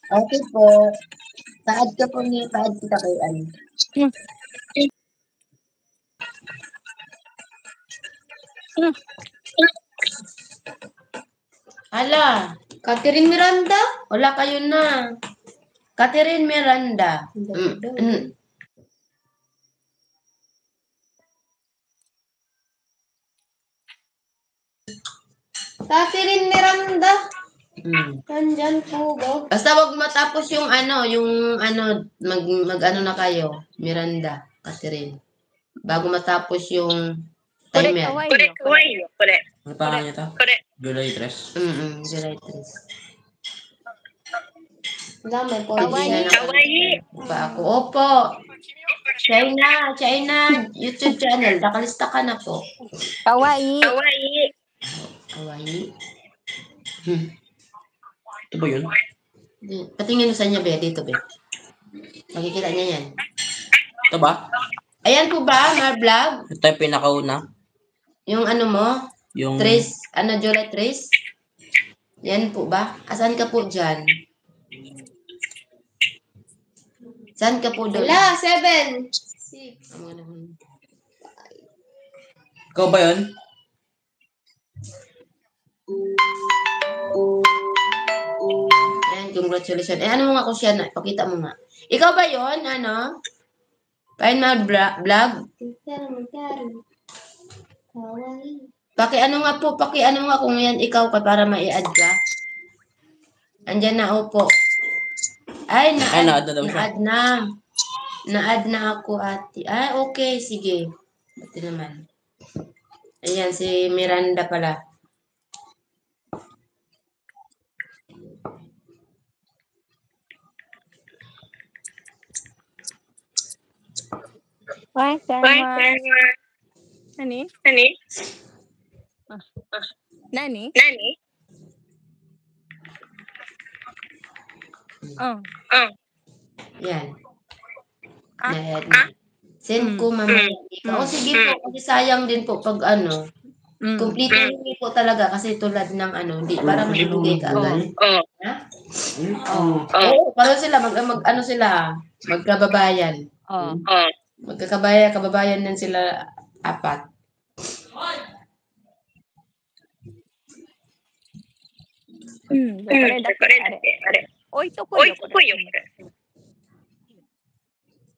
Okay po. Paad ka po ni, paad kita kay ano. Hala, Catherine Miranda? Wala kayo na. Catherine Miranda. Catherine Miranda. Nandyan po ba? Basta wag matapos yung mag-ano na kayo, Miranda, Catherine. Bago matapos yung timer. Correct. Ano pangalan niya to? Correct. July 3. July 3. Dami po. Kawaii. Pa ako. Opo. China, YouTube channel. Nakalista ka na po. Kawaii. Kawaii. Ito ba yun? Patingin mo sa niya, Be. Dito, Be. Makikita niya yan. Ito ba? Ayan po ba, Mar-vlog? Ito yung pinakauna. Yung ano mo? Yung... July 3? Yan po ba? Asan ka po dyan? Saan ka po doon? Wala, 7. 6. Ikaw ba yun? Ayan, congratulations. Ano mo nga kung siya na? Pakita mo nga. Ikaw ba yun? Ano? Pain Mar-vlog? Paki-ano nga kung yan ikaw ka para ma-i-add ka. Andyan na, opo. Ay, na-add na. Na-add na ako, ate. Ay, okay, sige. Ito naman. Ayan, si Miranda pala. Nani? Yan. Send ko mamaya. Sige po, kasi sayang din po pag ano. Complete hindi po talaga kasi tulad ng ano, hindi para maibigay ka agad. Parang sila magkababayan. Kababayan din sila 4. Oy, ito po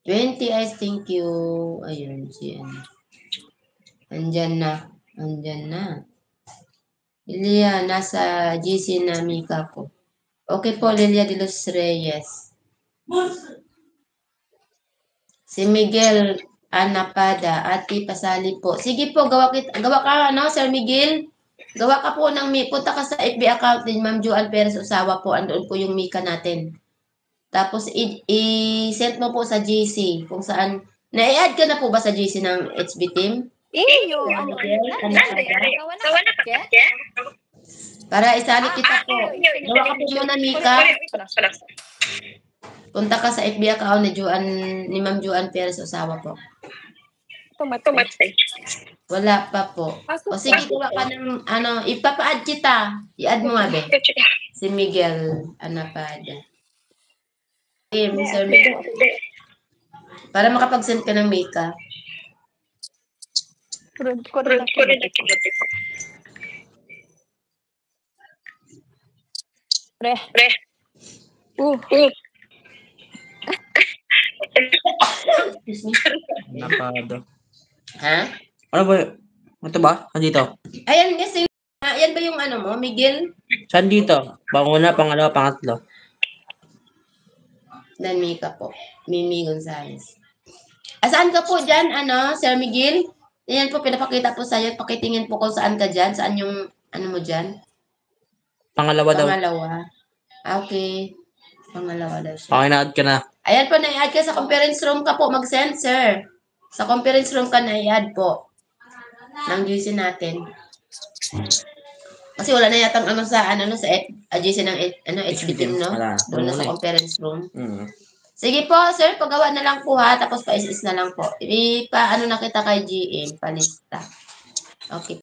20 eyes, thank you. Ayun, Andyan na. Lilia, nasa GC na Mika ko. Okay po, Lilia de los Reyes. Si Miguel Anapada, ati pasali po. Sige po, gawa ka, Sir Miguel? Gawa ka po punta ka sa FB account din, Ma'am Joan Perez Usawa po, andoon po yung Mika natin. Tapos, i-send mo po sa GC kung saan, na-i-add ka na po ba sa GC ng HB team? Para isali kita po. Gawa ka po muna, Mika. Punta ka sa FB account ni Ma'am Joan Perez Usawa po. Wala pa po. O sige, gawa ka ng, ipapa-add kita. I-add mo nga, Be. Si Miguel Anapada. Sir Miguel. Para makapag-send ka ng Mika. Excuse me. Napado. Ha? Ano ba? Ito ba? Dito? Ayan kasi, yan ba yung mo, Miguel? Saan dito? Panguna, pangalawa, pangatlo. Dan Mika po. Mimi Gonzales. Saan ka po dyan, Sir Miguel? Yan po, pinapakita po sa'yo. Pakitingin po kung saan ka dyan. Saan yung, mo dyan? Pangalawa daw. Okay. Pangalawa daw siya. Okay, na-add ka na. Ayan po, na-i-add ka sa conference room ka po. Mag-send, sir. Sa conference room ka na-i-add po. Nang GC natin. Kasi wala na yatang sa GC ng HB team, no? Doon na sa conference room. Sige po, sir. Pagawa na lang po, ha. Tapos pa-is na lang po. Na kita kay GM. Palista. Okay.